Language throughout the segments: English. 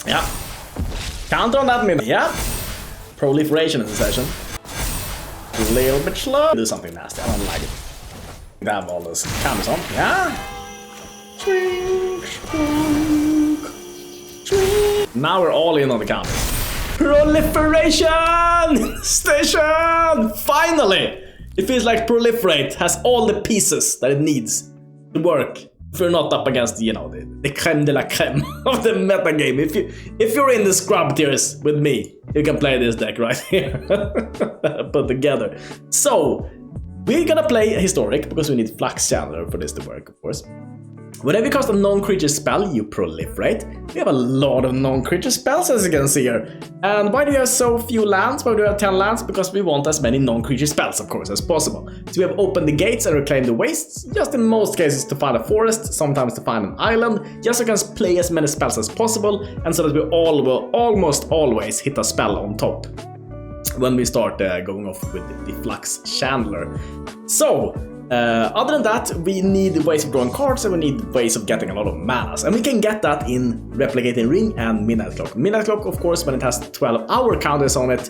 Yeah. Counter on that mid. Yeah. Proliferation in the session. A little bit slow. Do something nasty. I don't like it. We have all those counters on. Yeah. Now we're all in on the counters. Proliferation station! Finally! It feels like Proliferate has all the pieces that it needs to work. If you're not up against, you know, the creme de la creme of the meta game. If you're in the scrub tiers with me, you can play this deck right here. Put together. So, we're gonna play Historic because we need Flux Channeler for this to work, of course. Whenever you cast a non-creature spell, you proliferate. We have a lot of non-creature spells, as you can see here. And why do we have so few lands? Why do we have 10 lands? Because we want as many non-creature spells, of course, as possible. So we have opened the gates and reclaimed the wastes, just in most cases to find a forest, sometimes to find an island, just so we can play as many spells as possible, and so that we all will almost always hit a spell on top when we start going off with the Flux Channeler. So, other than that, we need ways of drawing cards and we need ways of getting a lot of manas. And we can get that in Replicating Ring and Midnight Clock. Midnight Clock, of course, when it has 12-hour counters on it,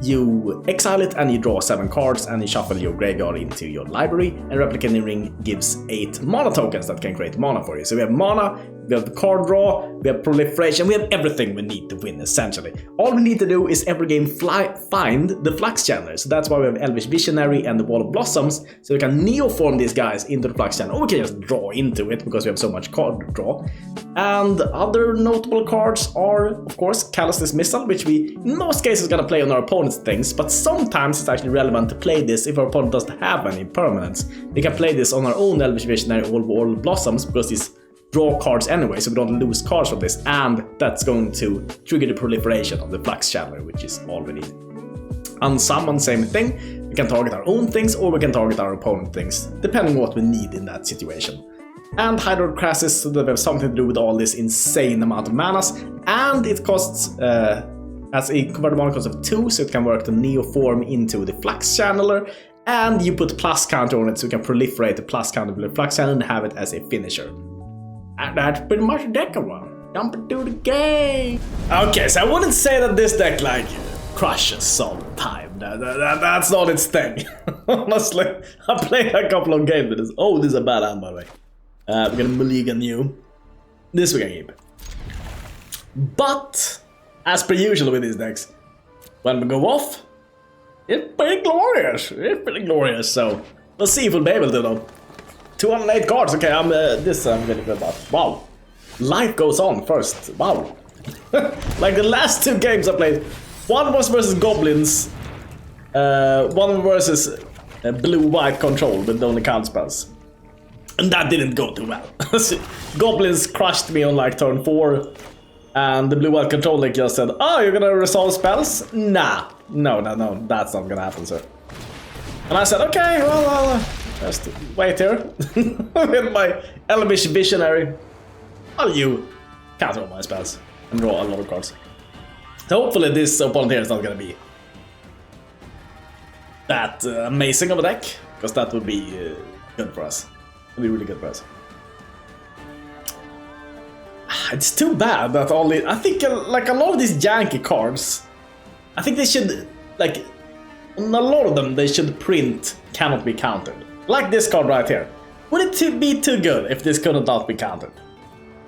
you exile it and you draw 7 cards and you shuffle your graveyard into your library. And Replicating Ring gives 8 mana tokens that can create mana for you. So we have mana, we have the card draw, we have proliferation, we have everything we need to win, essentially. All we need to do is every game find the Flux Channeler. So that's why we have Elvish Visionary and the Wall of Blossoms, so we can Neoform these guys into the Flux Channeler, or we can just draw into it because we have so much card draw. And other notable cards are, of course, Callous Dismissal, which we in most cases gonna play on our opponent's things, but sometimes it's actually relevant to play this if our opponent doesn't have any permanents. We can play this on our own Elvish Visionary or Wall of Blossoms because these draw cards anyway, so we don't lose cards from this, and that's going to trigger the proliferation of the Flux Channeler, which is all we need. Unsummon, same thing. We can target our own things or we can target our opponent things, depending on what we need in that situation. And Hydroid Krasis, so that we have something to do with all this insane amount of manas, and it costs, as a converted mana cost of 2, so it can work to Neoform into the Flux Channeler, and you put plus counter on it so you can proliferate the plus counter with the Flux Channeler and have it as a finisher. And that's pretty much the deck around. Jump into the game. Okay, so I wouldn't say that this deck like crushes all the time. That's not its thing. Honestly, I played a couple of games with this. Oh, this is a bad hand, by the way. We're gonna mulligan you. This we're gonna keep. But as per usual with these decks, when we go off, it's pretty glorious. It's pretty glorious. So let's see if we'll be able to though. 208 cards, okay, I'm really good about. Wow. Life goes on first. Wow. Like the last 2 games I played, one was versus goblins, one versus blue-white control with only count spells. And that didn't go too well. Goblins crushed me on like turn 4, and the blue-white control deck just said, oh, you're gonna resolve spells? Nah. No, that's not gonna happen, sir. And I said, okay, well, I'll just wait here with my Elvish Visionary. I'll you counter all my spells and draw a lot of cards. So hopefully this opponent here is not gonna be that amazing of a deck, because that would be good for us. It would be really good for us. It's too bad that all the, I think like a lot of these janky cards, I think they should, like, on a lot of them they should print cannot be countered. Like this card right here. Would it be too good if this could not be countered?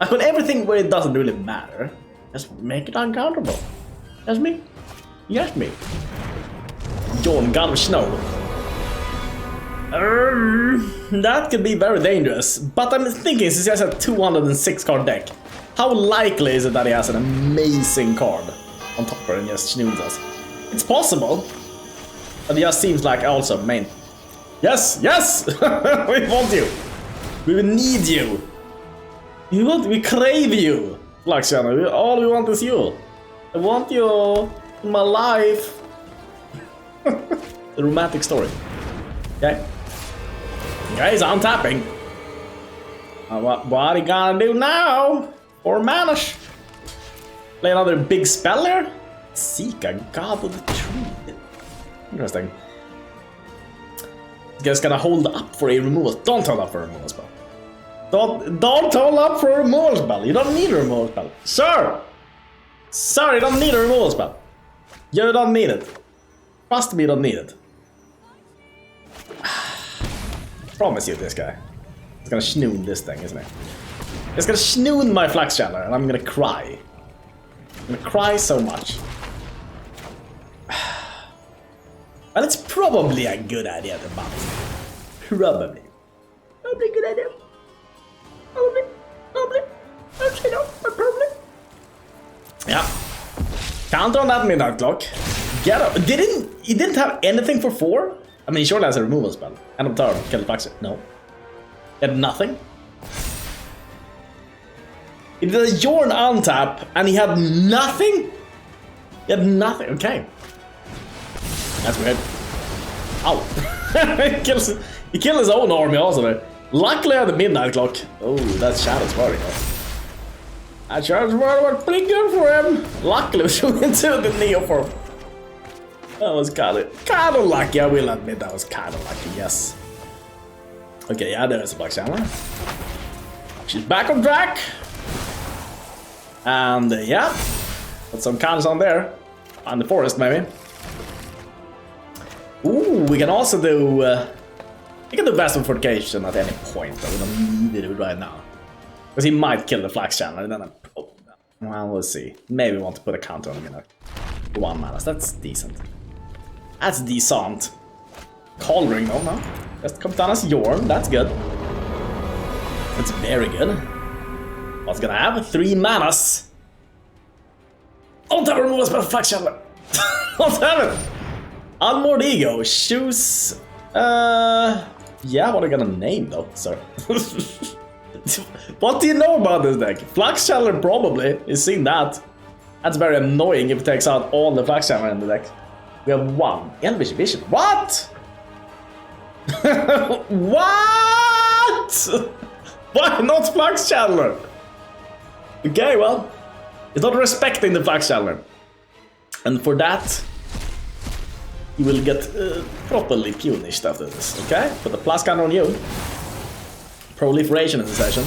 I put everything where it doesn't really matter. Just make it uncounterable. That's me. Yes, me. John God of Snow. That could be very dangerous. But I'm thinking, since he has a 206 card deck, how likely is it that he has an amazing card on top of it and just snooze us? It's possible. But it just seems like also main. Yes, yes! We want you. We need you. We crave you. Flux Channeler, all we want is you. I want you in my life. The romantic story. Okay. Guys, I'm tapping. What are you gonna do now? Or manish? Play another big spell here? Seek a god of the tree. Interesting. This guy's gonna hold up for a removal. Don't hold up for a removal spell. Don't hold up for a removal spell. You don't need a removal spell. Sir! Sorry, you don't need a removal spell. You don't need it. Trust me, you don't need it. Promise you this guy. It's gonna schnoon this thing, isn't it? It's gonna schnoon my Flux Channeler, and I'm gonna cry. I'm gonna cry so much. Well, it's probably a good idea to buy. Probably. Probably a good idea. Probably. Okay, no, probably. Yeah. Counter on that midnight clock. Get up. He didn't have anything for 4? I mean, he surely has a removal spell. End of turn, kill the Flux. No. He had nothing. He did a Yorn untap, and he had nothing? He had nothing. Okay. That's weird. Ow. he killed his own army also there. Luckily I had the midnight clock. Oh, that Shadow's worry. That Shadow's worry was pretty good for him. Luckily we threw into the Neoform. That was kinda lucky, I will admit that was kinda lucky, yes. Okay, yeah, there's a Flux Channeler. She's back on track. And yeah, got some counters on there. On the forest maybe. Ooh, we can also do... we can do Vastwood Fortification at any point, but we don't need to do it right now. Because he might kill the Flux Channeler, and then well, we'll see. Maybe we want to put a counter on him in 1 mana. That's decent. That's decent. Call Ring, no. Just comes down as Yorn, that's good. That's very good. What's gonna have? 3 manas. Don't have a removal spell for Flux Channeler. Don't have it. Unmoored Ego, choose... yeah, what are you gonna name though, sir? What do you know about this deck? Flux Channeler probably, you've seen that. That's very annoying if it takes out all the Flux Channeler in the deck. We have 1. Elvish Visionary. What? What? Why not Flux Channeler? Okay, well, it's not respecting the Flux Channeler. And for that... you will get properly punished after this, okay? Put the plus counter on you. Proliferation in the session.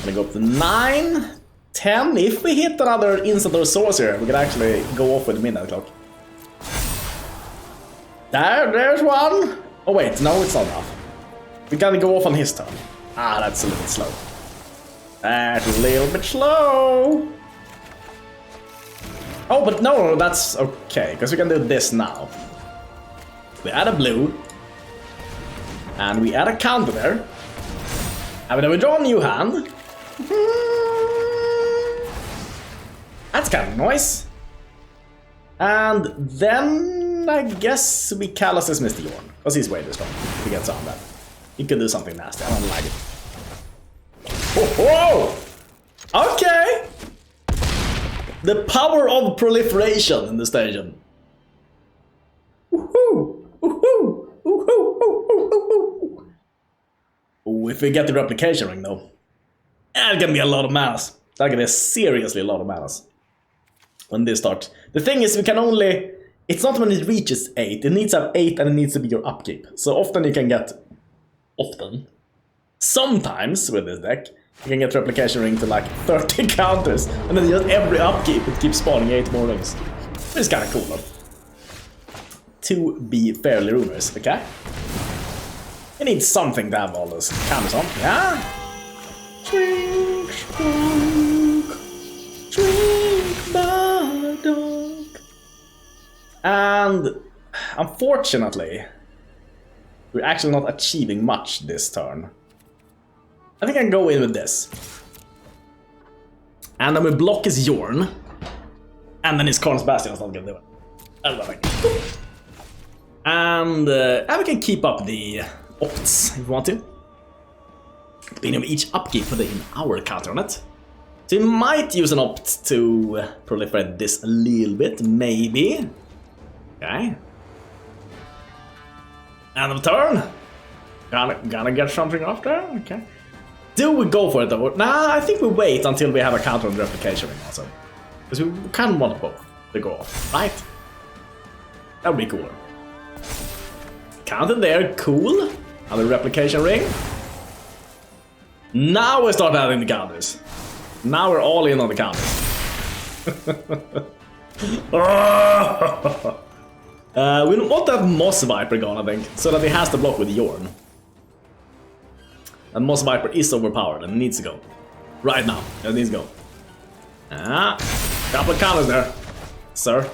Gonna go up to 9, 10. If we hit another instant or sorcerer, we can actually go off with the midnight clock. There's one. Oh wait, no, it's not enough. We gotta go off on his turn. Ah, that's a little bit slow. That's a little bit slow. Oh, but no, that's okay, because we can do this now. We add a blue. And we add a counter there. And then we draw a new hand. That's kind of nice. And then I guess we Callous Dismissal the Yorn, because he's way too strong if he gets on that. He could do something nasty, I don't like it. Whoa! Okay! The power of proliferation in the station. Woohoo! Woohoo! Woohoo! Ooh, if we get the replication ring though, that's gonna be a lot of manas. That's gonna be seriously a lot of manas when they start. The thing is, we can only... it's not when it reaches 8. It needs to have 8 and it needs to be your upkeep. So often you can get... sometimes with this deck, you can get replication ring to like 30 counters, and then just every upkeep it keeps spawning 8 more rings. It's kinda cool though. To be fairly rumors, okay? You need something to have all those counters on, yeah? Drink, my dog. And unfortunately, we're actually not achieving much this turn. I think I can go in with this. And then we block his Yorn. And then his Callous Bastion's not gonna do it. I love it. And we can keep up the opts if we want to. Beginning of each upkeep, put in our counter on it. So we might use an opt to proliferate this a little bit, maybe. Okay. End of turn. Gonna get something off there, okay. Do we go for it though? Nah, I think we wait until we have a counter on the replication ring also. Because we kind of want both to go off, right? That would be cooler. Counter there, cool. Another replication ring. Now we start adding the counters. Now we're all in on the counters. We want that Moss Viper gone, I think, so that he has to block with Yorn. And Moss Viper is overpowered and needs to go. Right now, it needs to go. Couple of counters there, sir.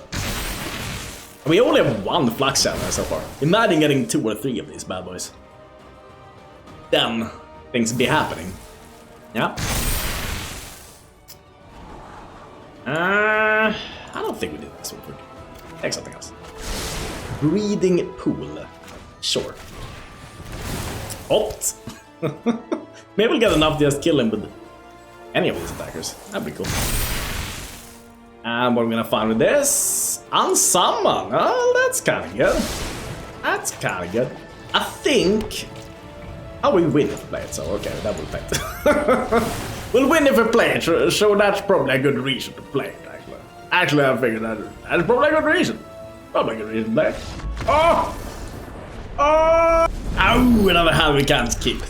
We only have one Flux Channeler so far. Imagine getting 2 or 3 of these bad boys. Then things be happening. Yeah. I don't think we did this one. Take something else. Breeding pool. Sure. Opt. Maybe we'll get enough to just kill him with any of these attackers. That'd be cool. And what we're gonna find with this? Unsummon. Oh, that's kind of good. That's kind of good. I think. Oh, we win if we play it, so okay, that will play it. We'll win if we play it, so that's probably a good reason to play it, actually. Actually, I figured that's probably a good reason. Probably a good reason to play it. Oh! Oh! Ow, another hand we can't keep.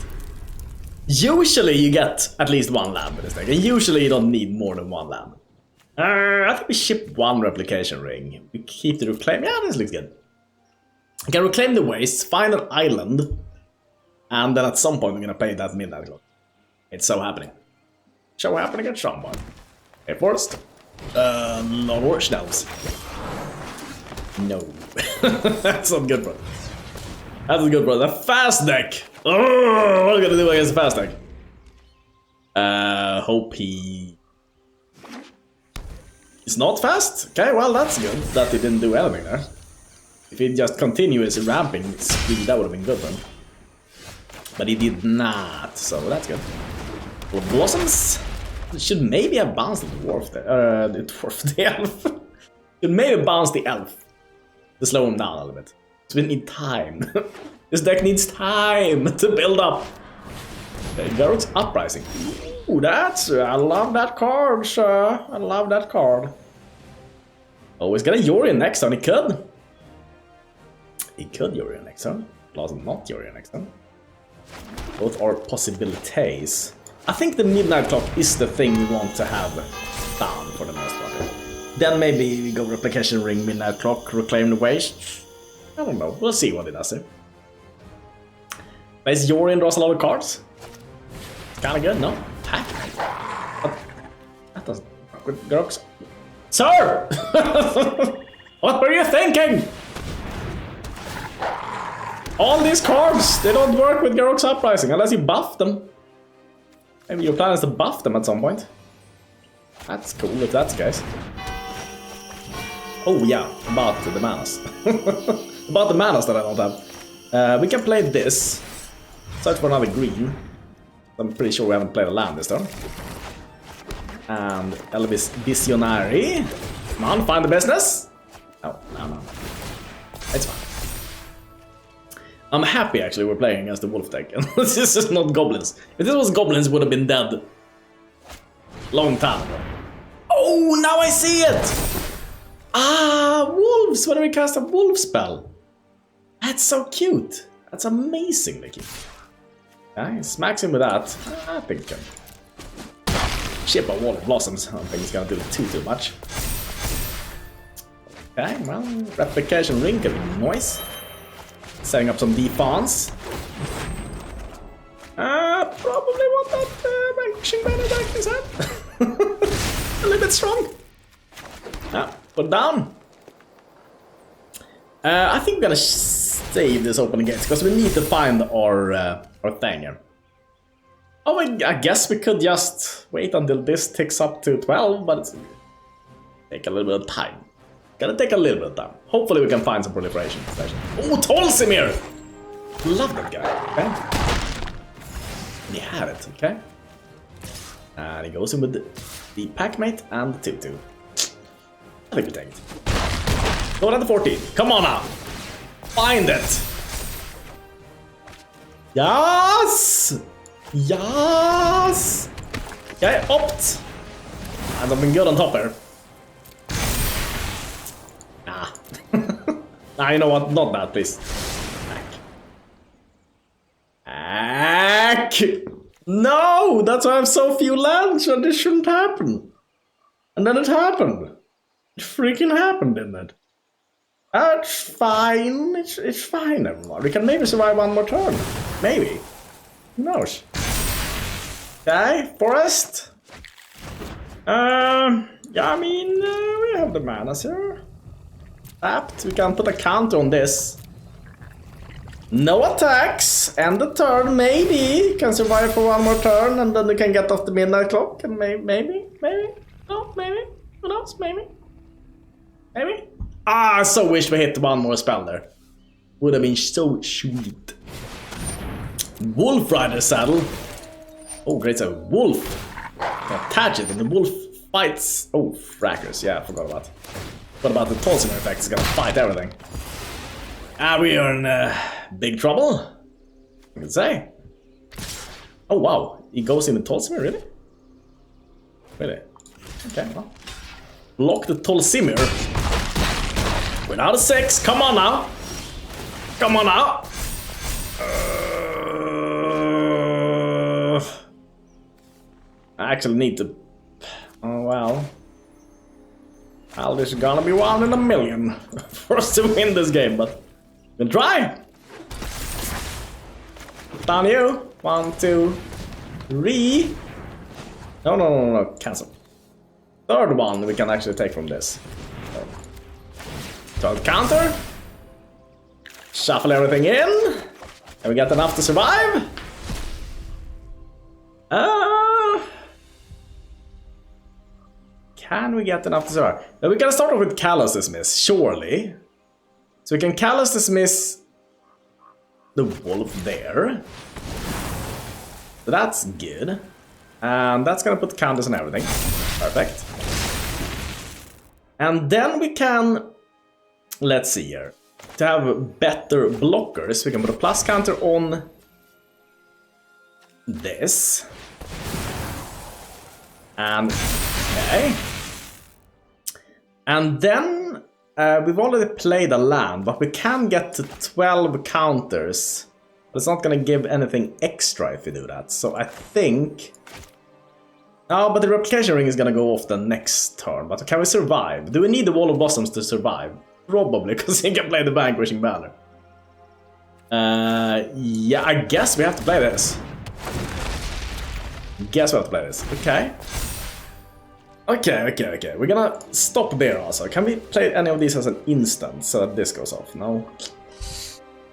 Usually you get at least 1 land with this deck, and usually you don't need more than 1 land. I think we ship 1 replication ring. We keep the reclaim. Yeah, this looks good. We can reclaim the waste, find an island, and then at some point we're gonna play that midnight clock. It's so happening. So happening at some point. Okay, first. No more shells. No. That's not good, bro. That's good, bro. The fast deck. Oh, what are we gonna do against the fast deck? Hope he is not fast. Okay, well that's good that he didn't do anything there. If he just continues ramping speed, that would have been good then. But he did not, so that's good. For Blossoms, should maybe have bounced the dwarf there. The elf. Should maybe bounce the elf to slow him down a little bit. So we need time. This deck needs time to build up. Okay, Garruk's Uprising. Ooh, that's. I love that card, sir. I love that card. Oh, he's got a Yorion next turn. He could. He could Yorion next turn. Plus, not Yorion next turn. Both are possibilities. I think the midnight clock is the thing we want to have down for the most part. Then maybe we go replication ring, midnight clock, reclaim the waste. I don't know. We'll see what it does here. But Yorion draws a lot of cards. It's kind of good, no? Attack. That doesn't work with Garruk's. Sir! What were you thinking? All these cards, they don't work with Garruk's Uprising unless you buff them. Maybe your plan is to buff them at some point. That's cool if that's the case. Oh yeah, about the manas. About the manas that I don't have. We can play this. Search for another green. I'm pretty sure we haven't played a land this turn. And Elvish Visionary. Come on, find the business. Oh, no. It's fine. I'm happy actually we're playing against the wolf deck. This is not goblins. If this was goblins, would have been dead long time ago. Oh, now I see it! Ah, wolves! When do we cast a wolf spell? That's so cute. That's amazingly cute. Okay, smacks him with that. I think we can ship a wall of blossoms. I don't think it's gonna do too much. Okay, well, replication ring can be nice. Setting up some defense. Probably want that vanquishing banner back in his hand. A little bit strong. Put down. I think we're gonna save this opening gates because we need to find our thing here. Oh, I guess we could just wait until this ticks up to 12, but it's take a little bit of time. Gonna take a little bit of time. Hopefully we can find some proliferation. Oh, Tolsimir! Love that guy. Okay. And he had it, okay. And he goes in with the Packmate and the 2-2. I think we take it. Go down to 14. Come on now. Find it. Yes! Yes! Okay, opt. And something good on top there. Nah, you know what? Not that, please. Ack! No! That's why I have so few lands, and this shouldn't happen. And then it happened. It freaking happened, didn't it? It's fine. It's fine, everyone. We can maybe survive one more turn. Maybe. Who knows? Okay, Forest. Yeah, I mean, we have the manas here. Tapped. We can put a counter on this. No attacks. End the turn, maybe. Can survive for one more turn, and then we can get off the midnight clock. And maybe. No, maybe. Who knows? Maybe. Ah, I so wish we hit one more spell there. Would have been so sweet. Wolf Rider saddle. Oh, great, so wolf. Attach it, and the wolf fights. Oh, frackers. Yeah, I forgot about. What about the Tolsimer effect? It's gonna fight everything. Ah, we are in big trouble. I can say. Oh wow, he goes in the Tolsimer, really? Really? Okay, well. Block the Tolsimer. Without a 6, come on now. Come on now. I actually need to... Oh well. Well, this is gonna be 1 in a million for us to win this game, but we'll try. Down you. 1, 2, 3. No, cancel. Third one we can actually take from this. So counter. Shuffle everything in. And we get enough to survive. Can we get enough to survive? Now we gotta start off with Callous Dismiss, surely. So we can Callous Dismiss the wolf there. So that's good. And that's gonna put counters on everything. Perfect. And then we can, let's see here, to have better blockers, we can put a plus counter on this. And, okay. And then, we've already played a land, but we can get to 12 counters. But it's not gonna give anything extra if we do that, so I think... Oh, but the replication ring is gonna go off the next turn. But can we survive? Do we need the Wall of Blossoms to survive? Probably, because he can play the Vanquishing Banner. Yeah, I guess we have to play this. Okay. Okay. We're gonna stop there also. Can we play any of these as an instant so that this goes off? No.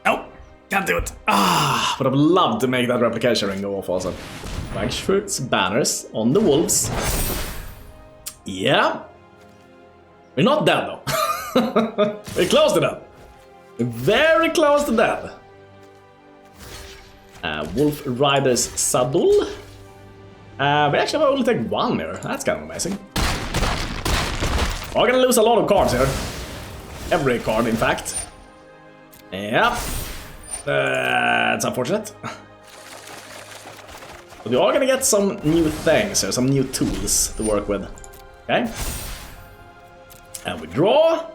No, can't do it. Ah, but I'd love to make that replication ring go off also. Frankfurt's banners on the wolves. Yeah. We're not dead though. We're close to dead. We're very close to dead. Wolf Rider's saddle. We actually only take 1 here. That's kind of amazing. We're gonna lose a lot of cards here. Every card, in fact. Yeah. That's unfortunate. But we are gonna get some new things here, some new tools to work with. Okay. And we draw.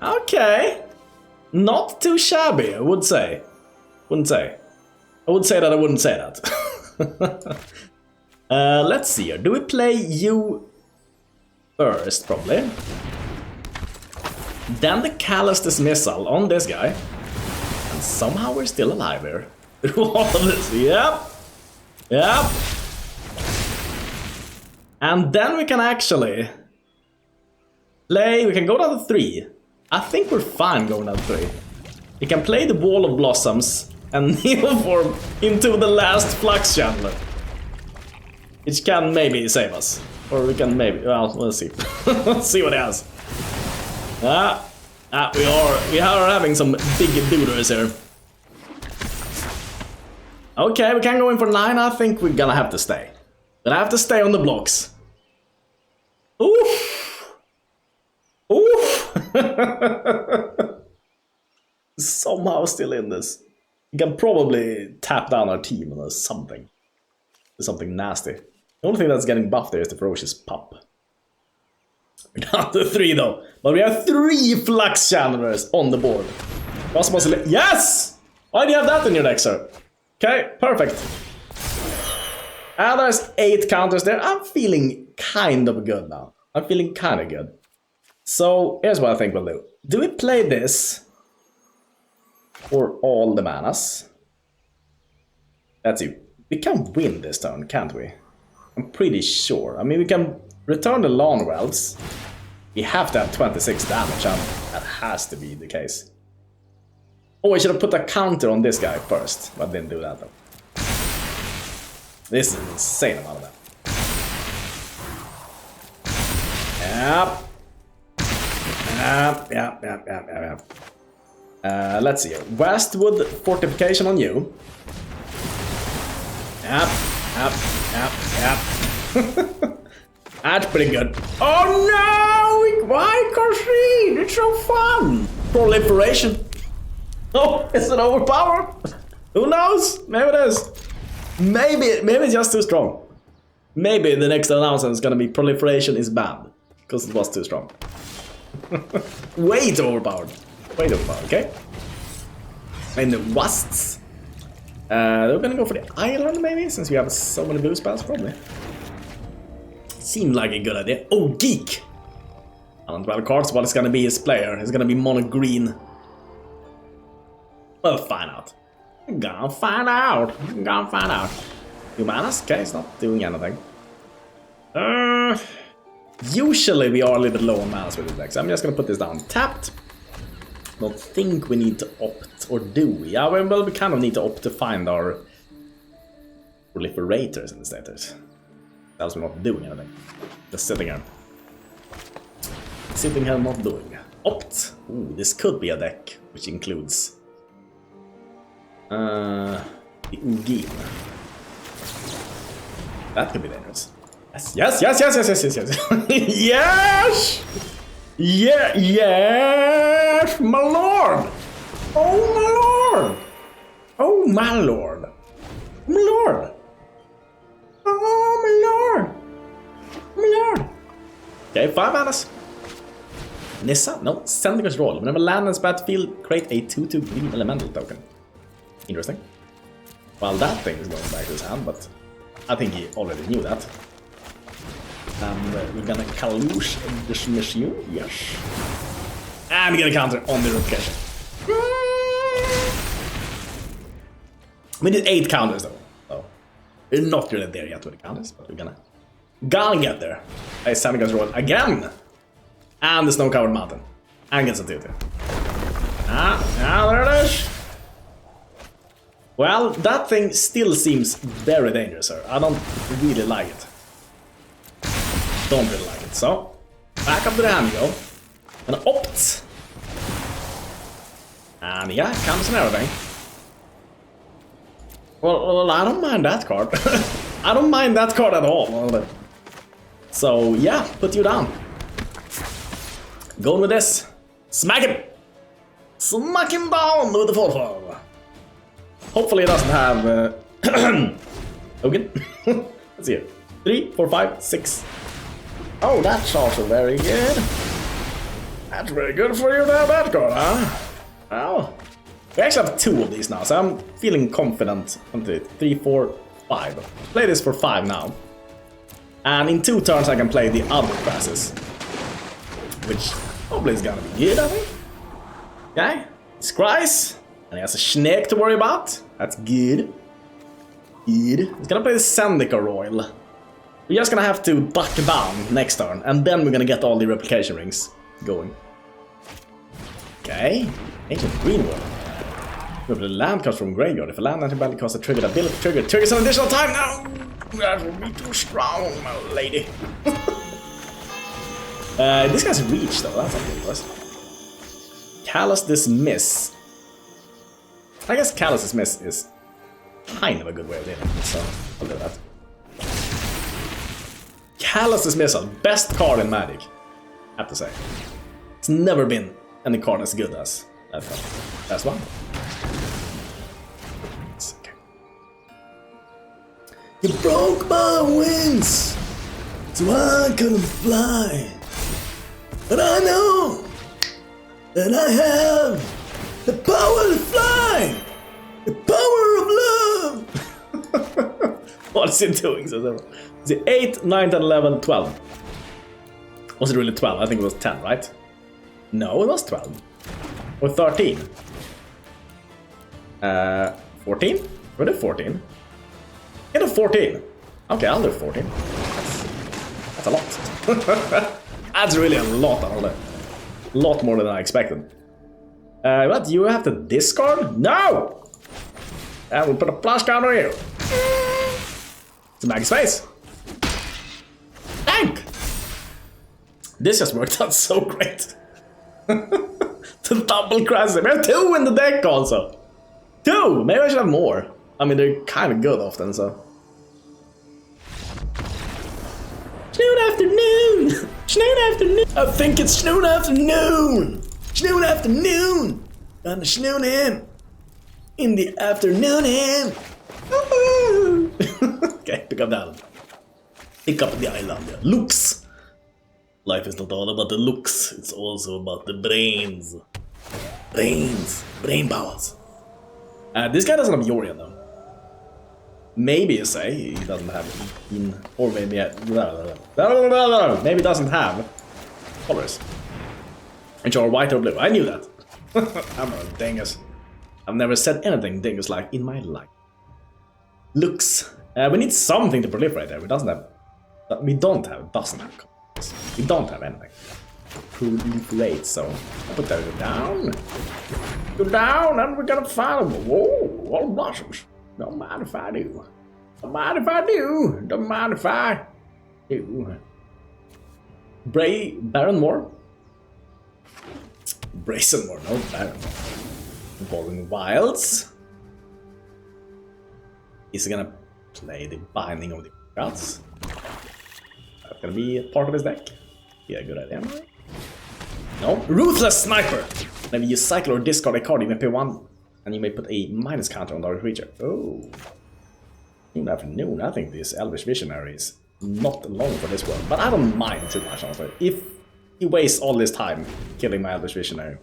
Okay. Not too shabby, I would say. Wouldn't say. I would say that I wouldn't say that. Let's see here. Do we play you first, probably? Then the Callous Dismissal on this guy. And somehow we're still alive here. Through all of this. Yep. And then we can actually play, we can go down to 3. I think we're fine going down to 3. We can play the Wall of Blossoms and Neoform into the last Flux Channeler. Which can maybe save us. Or we can maybe, well, we'll see. Let's see what it has. We are having some big dooders here. Okay, we can go in for 9. I think we're gonna have to stay. But I have to stay on the blocks. Oof! Somehow still in this. We can probably tap down our team or something. Something nasty. The only thing that's getting buffed there is the Ferocious Pup. We're down to 3 though. But we have 3 Flux Channelers on the board. Yes! Why do you have that in your deck, sir? Okay, perfect. And there's 8 counters there. I'm feeling kind of good now. I'm feeling kind of good. So here's what I think we'll do. Do we play this for all the manas? Let's see. We can win this turn, can't we? I'm pretty sure. I mean, we can return the Lawn Wells. We have to have 26 damage, and that has to be the case. Oh, I should have put a counter on this guy first, but didn't do that though. This is an insane amount of that. Yep. Let's see here. Vastwood Fortification on you. Yep. That's pretty good. Oh no! Why Corsin? It's so fun! Proliferation. Oh, is it overpowered? Who knows? Maybe it is. Maybe it's just too strong. Maybe the next announcement is gonna be Proliferation is banned. Because it was too strong. Way too overpowered. Way too overpowered, okay? And the Rusts. We're gonna go for the island maybe, since we have so many blue spells, probably. Seemed like a good idea. Oh, Geek! I don't know cards, what is gonna be his player. It's gonna be mono green. We'll find out. Gonna find out. Humanas? Okay, it's not doing anything. Usually we are a little bit low on manas with this deck, so I'm just gonna put this down tapped. Don't think we need to opt, or do we? Yeah, well, we kind of need to opt to find our proliferators in the status. Else we're not doing anything. Just sitting here. Sitting here not doing. Opt. Ooh, this could be a deck which includes the Ugin. That could be dangerous. Yes. Yes! Yes, my lord! Oh, my lord! Okay, 5 manas. Nissa? No, Sendiker's Roll. Whenever land ends battlefield, create a 2/2 green elemental token. Interesting. Well, that thing is going back to his hand, but I think he already knew that. And we're gonna Callous Dismissal, yes. And we're gonna counter on the replication. We did 8 counters though. So we're not really there yet with the counters, but we're gonna get there. A Sendiker's Roll again! And the snow-covered mountain. And gets a 2/2. There it is! Well, that thing still seems very dangerous, sir. I don't really like it. Don't really like it, so back up to the hand you go. Gonna opt. And yeah, comes and everything. Well, I don't mind that card. I don't mind that card at all. So yeah, put you down. Going with this. Smack him! Smack him down with the 4/4. Hopefully it doesn't have Hogan. Let's see here. 3, 4, 5, 6. Oh, that's also very good. That's very good for you to have that card, huh? Well, we actually have 2 of these now, so I'm feeling confident. 3, 4, 5. Play this for 5 now. And in 2 turns I can play the other Krasis. Which probably is gonna be good, I think. Okay, Scries. And he has a snake to worry about. That's good. He's gonna play the Sendiker Royal. We're just gonna have to duck down next turn, and then we're gonna get all the replication rings going. Okay. Ancient Greenwood. The land comes from graveyard. If a land entering battle costs a triggered ability, triggers an additional time now. That will be too strong, my lady. This guy's reach though. That's not good for us. Callous Dismiss. I guess Callous Dismiss is kind of a good way of doing it, so I'll do that. Callous Dismissal, best card in Magic, I have to say. It's never been any card as good as that card. That's one. Okay. You broke my wings, so I couldn't fly. But I know that I have the power to fly! The power of love! What's it doing? So, is it 8, 9, 10, 11, 12? Was it really 12? I think it was 10, right? No, it was 12. Or 13. 14? What is 14? Get a 14. Okay, I'll do 14. That's a lot. That's really a lot, a lot more than I expected. What? You have to discard? No! And we'll put a flash counter here. It's a mag space. Tank! This just worked out so great. The double Krasis. We have 2 in the deck also. 2! Maybe I should have more. I mean, they're kind of good often, so. Snoon afternoon! Snoon afternoon! I think it's snoon afternoon! Snoon afternoon! Gonna snoon him! In the afternoon him! Okay, pick up that. Pick up the island. Looks! Life is not all about the looks, it's also about the brains. Brain powers. This guy doesn't have Yorian though. Maybe you say he doesn't have in, or maybe maybe doesn't have colors. Which are white or blue. I knew that. I'm a dingus. I've never said anything dingus like in my life. Looks. We need something to proliferate there. We don't have colors. We don't have anything. Proliferate, so I put that down. Go down and we're gonna find them. Whoa, all blossoms. Don't mind if I do. Don't mind if I do. Don't mind if I do. Baronmore. Brazenmore, no Baronmore. Balling Wilds. Is he gonna play the Binding of the Gods? That's gonna be a part of his deck. Yeah, good idea. No. Ruthless Sniper! Whenever you cycle or discard a card, you may pay 1 and you may put a minus counter on the creature. Oh. Noon afternoon. I think this Elvish Visionary is not long for this world, but I don't mind too much, honestly. If he wastes all this time killing my Elvish Visionary,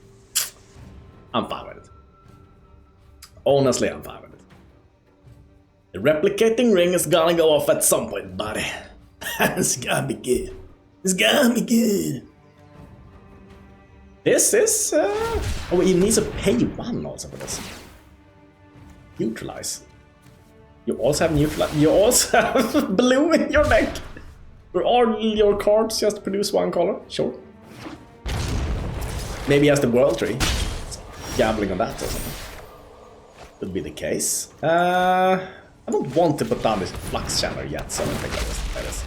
I'm fine with it. Honestly, I'm fine with it. The replicating ring is gonna go off at some point, buddy. It's gonna be good. It's gonna be good. This is... Oh, he needs to pay 1 also for this. Neutralize. You also have neutralize. You also have blue in your deck. Or all your cards just produce 1 color. Sure. Maybe he has the World Tree. Gambling on that or something. Could be the case. I don't want to put down this Flux Channeler yet, so I don't think that is.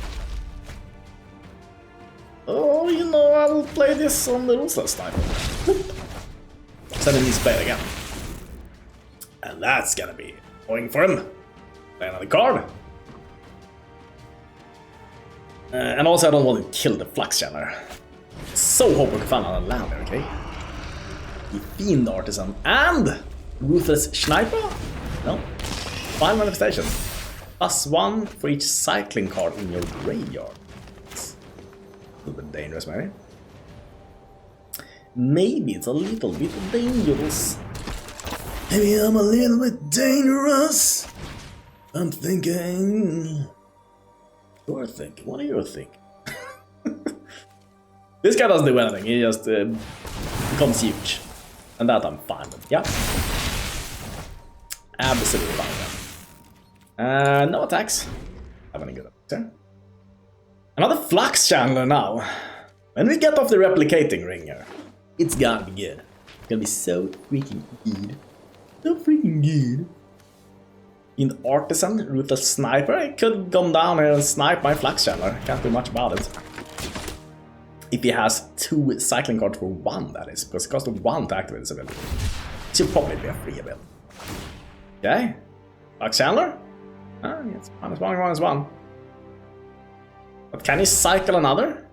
Oh, you know, I'll play this on the Ruthless Sniper. Send him his play again. And that's gonna be annoying for him. Play another card. And also I don't want to kill the Flux Channeler. So hope we can find another land there, okay? The Fiend Artisan and Ruthless Sniper? No. Final manifestation. +1 for each cycling card in your graveyard. A little bit dangerous, maybe. Maybe it's a little bit dangerous. Maybe I'm a little bit dangerous. I'm thinking. You're thinking. What are you thinking? This guy doesn't do anything. He just becomes huge, and that I'm fine with. Yeah, absolutely fine with. No attacks. Have any good attacks here? Another Flux Channeler now. When we get off the replicating ring here, it's gonna be good. It's gonna be so freaking good. So freaking good. In the Artisan, Ruthless Sniper, I could come down here and snipe my Flux Channeler. Can't do much about it. If he has 2 cycling cards for 1, that is, because it costs 1 to activate this ability. It should probably be a free ability. Okay. Flux Channeler? Ah, yes, -1. But can he cycle another?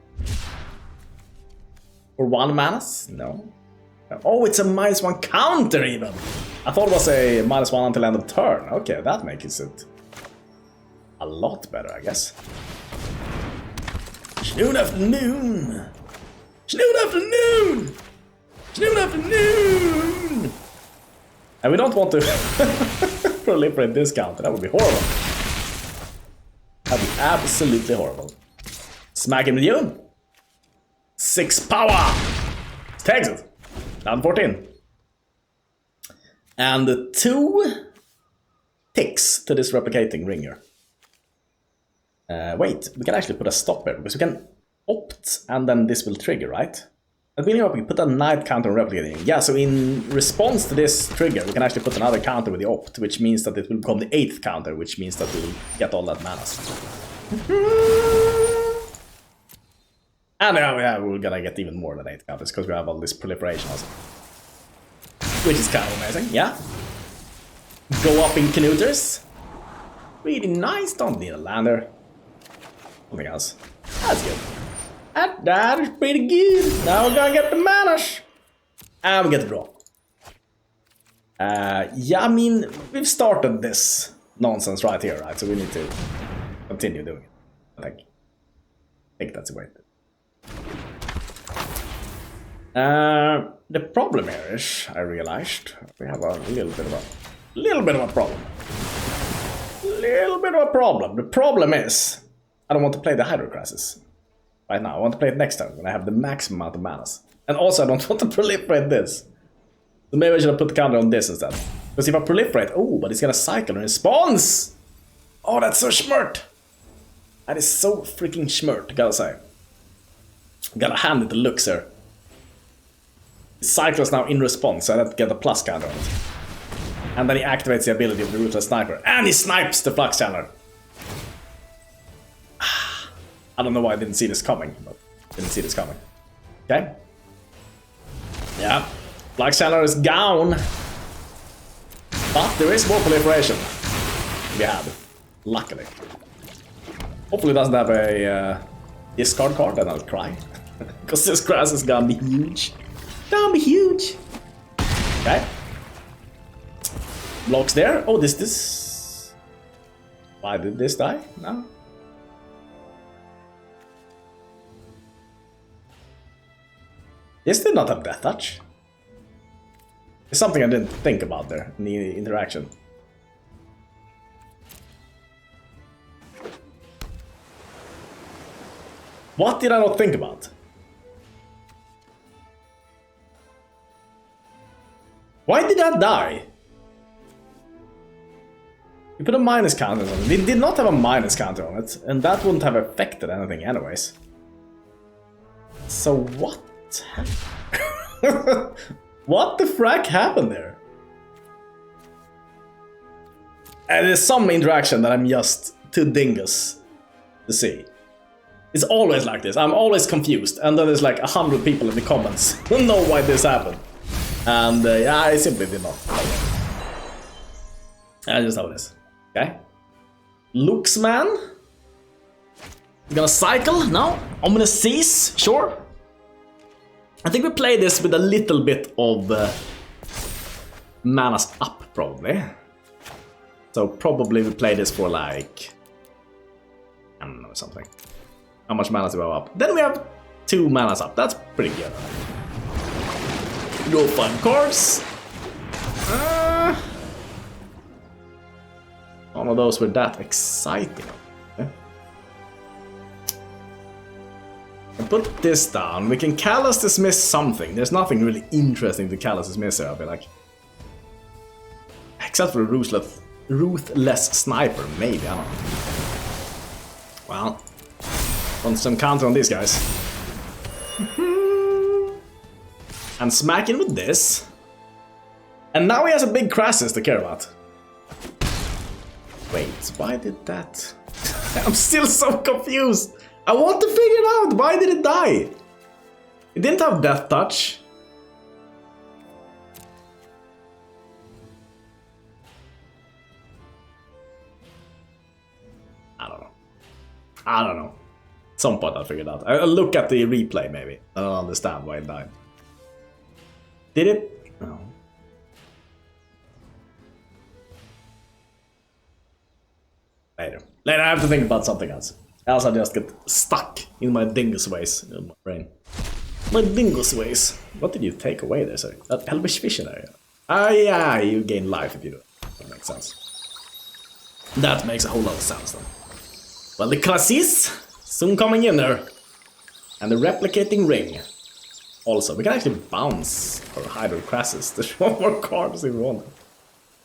For 1 manas? No. Oh, it's a -1 counter even! I thought it was a -1 until end of turn. Okay, that makes it a lot better, I guess. Snoon afternoon! Snoon afternoon! Snoon afternoon! And we don't want to proliferate this counter, that would be horrible. That'd be absolutely horrible. Smack him with you. 6 power! Takes it. Down 14. And 2 ticks to this replicating ringer. Wait, we can actually put a stop here, because we can opt, and then this will trigger, right? But we can put a night counter on replicating. Yeah, so in response to this trigger, we can actually put another counter with the opt, which means that it will become the 8th counter, which means that we will get all that mana. And yeah, we're gonna get even more than 8 counters, because we have all this proliferation also. Which is kind of amazing, yeah. Go up in Knuters. Really nice, don't need a lander. Something else. That's good. That is pretty good. Now we're gonna get the manas. And we get the draw. Yeah, I mean, we've started this nonsense right here, right? So we need to continue doing it. I think that's the way. The problem here is, I realized, we have a little bit of a problem. The problem is, I don't want to play the Hydroid Krasis right now. I want to play it next time when I have the maximum amount of manas. And also, I don't want to proliferate this. So maybe I should have put the counter on this instead. Because if I proliferate, oh, but it's gonna cycle in response. Oh, that's so schmert. That is so freaking schmert, gotta say. Gotta hand it the looks here. It cycles now in response, so I have to get a plus counter on it. And then he activates the ability of the Ruthless Sniper. And he snipes the Flux Channeler. I don't know why I didn't see this coming, but didn't see this coming. Okay. Yeah. Flux Channeler is gone. But there is more proliferation. We have. Luckily. Hopefully it doesn't have a discard card, then I'll cry. Because this grass is gonna be huge. Gonna be huge. Okay. Blocks there. Oh, this. Why did this die? No. This did not have Death Touch. It's something I didn't think about there in the interaction. What did I not think about? Why did that die? You put a minus counter on it. It did not have a minus counter on it, and that wouldn't have affected anything anyways. So what happened? What the frack happened there? And there's some interaction that I'm just too dingus to see. It's always like this. I'm always confused, and then there's like 100 people in the comments who know why this happened. And yeah, I simply did not. That's just how it is. Okay. Lux man. You're gonna cycle? No? I'm gonna cease? Sure. I think we play this with a little bit of manas up, probably. So probably we play this for like, I don't know, something. How much manas do we have up? Then we have 2 manas up. That's pretty good. Go fun cards. None of those were that exciting. Okay. And put this down. We can Callous Dismiss something. There's nothing really interesting to Callous Dismiss here, I feel like. Except for a ruthless sniper, maybe, I don't know. Well, want some counter on these guys. And smack in with this. And now he has a big Krasis to care about. Wait, why did that? I'm still so confused. I want to figure it out. Why did it die? It didn't have Death Touch. I don't know. At some point I'll figure it out. I'll look at the replay maybe. I don't understand why it died. Did it? No. Later. Later I have to think about something else. Else I just get stuck in my dingus ways in my brain. My dingus ways. What did you take away there, sorry? That Elvish Visionary. Ah, yeah, you gain life if you do it. That makes sense. That makes a whole lot of sense then. Well, the Krasis soon coming in there. And the replicating ring. Also, we can actually bounce our Hydroid Krasis. There's one more card if we want.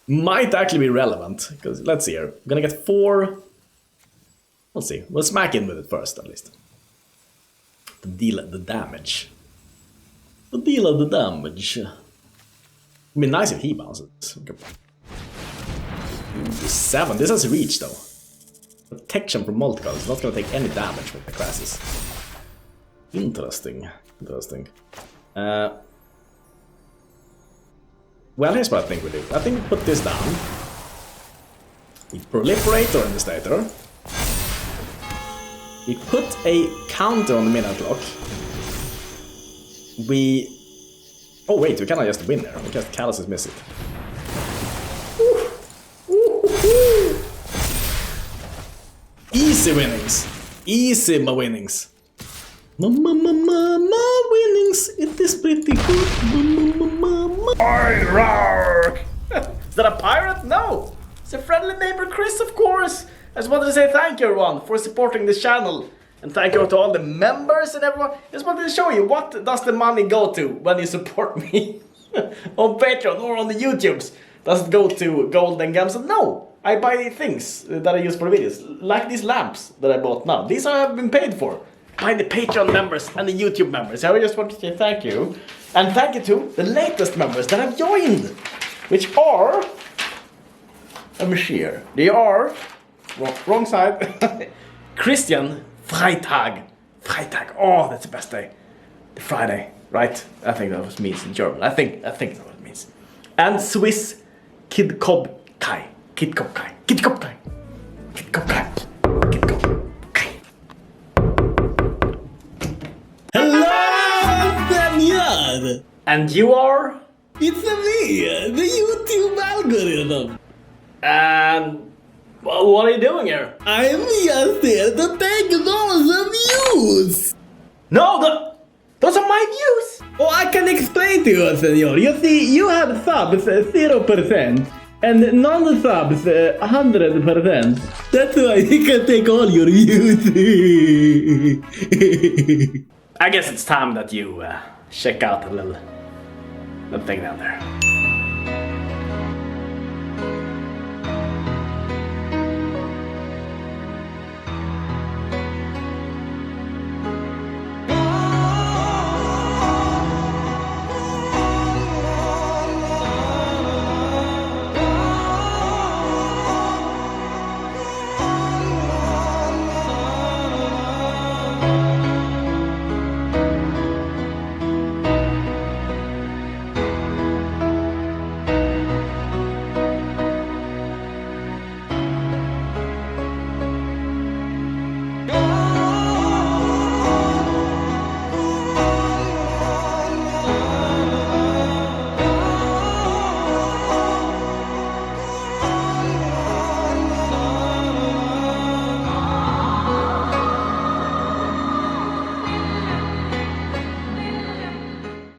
Might actually be relevant, because let's see here. We're gonna get 4. Let's see. We'll smack in with it first, at least. To deal the damage. To deal the damage. It'd be nice if he bounces. Okay. 7. This has reach though. Protection from multicolor. It's not gonna take any damage with the Krasis. Interesting. Interesting. Well, here's what I think we do. I think we put this down. We proliferate our Devastator. We put a counter on the midnight clock. We... Oh wait, we cannot just win there. We just Callous Dismissal. Easy winnings. Easy my winnings. My winnings. It is pretty good. Is that a pirate? No. It's a friendly neighbor, Chris, of course. I just wanted to say thank you, everyone, for supporting this channel. And thank you to all the members and everyone. I just wanted to show you what does the money go to when you support me on Patreon or on the YouTubes. Does it go to gold and gems? No, I buy things that I use for videos, like these lamps that I bought now. These I have been paid for by the Patreon members and the YouTube members. I just want to say thank you. And thank you to the latest members that have joined, which are... Let me share. They are... Wrong side. Christian Freitag. Freitag. Oh, that's the best day. The Friday, right? I think that was means in German. I think that's what it means. And Swiss Kid Cobb Kai. Kid Cobb Kai. Kid Cobb Kai. Kid Cobb Kai. Kid Cobb Kai. Hello, Daniel. And you are? It's me, the YouTube algorithm. And... Well, what are you doing here? I'm just here to take those views! No, those are my views! Oh, I can explain to you, senor. You see, you have subs 0% and non-subs 100%. That's why you can take all your views. I guess it's time that you check out the little thing down there.